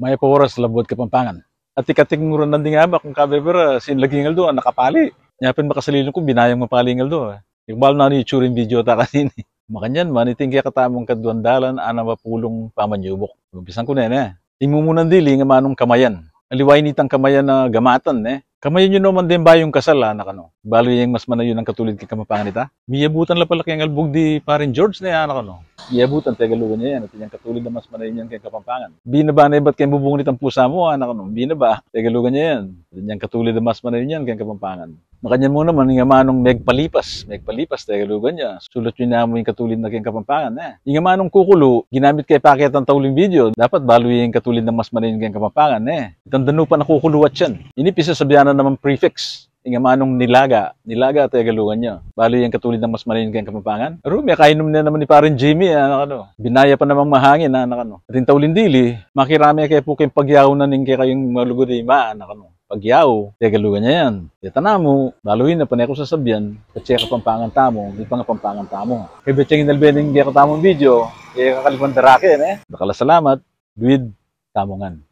May oras labot Kapampangan. At ikating muran nanding nga ba kung kabebera sinlagingal do nakapali. Nyapin makasalilong ko binayang mapalingal do. Iqbal na ni churing video ta kanini. Makanyan maniting kaya katamong kadwandalan ana mapulong pamanyubok. Umpisan ko na yan. Imumunan dili nga manong kamayan. Aliway nitang kamayan na gamatan Kamayan nyo naman din ba yung kasal nakano? Balo yung mas manayon ang katulid kay Kamapangan ita. Miyabutan la pala kayang albog di parin George na nakano. Miyabutan tagalugan niya yan at yung katulid na mas manayon yan kay Kapampangan. Binaba na ba't kayo bubungit ang pusa mo nakano? Binaba, tagalugan niya yan. At yung katulid na mas manayon yan kay Kapampangan. Makanyan mo naman yung manong megpalipas tagalugan niya. Sulot yun na mo yung katulid na kay Kapampangan Yung manong kukulo, ginamit kay paket ang tauling video, dapat balo yung katulid na mas manayon kay Kapampangan Itandano pa na kukuluwat yan. Inipisa sabihan naman prefix. Yung manong nilaga at galugan niya. Balo yung katulid ng mas manayon kayang Kapampangan. Rumi, kainom na naman ni parin Jimmy, Binaya pa namang mahangin, At yung taulindili, makirami kayo po kayong pagyaw na ning kayong malugod Pagyaw, galugan niya yan. Tana mo, baluhin na panay ko sasabihan, kasi Kapampangan tamo, di pa nga Kapampangan tamo. Kaya betsyang inalbening kaya katamong video, kaya kakalipan darake, Bakala salamat, Duid, tamongan.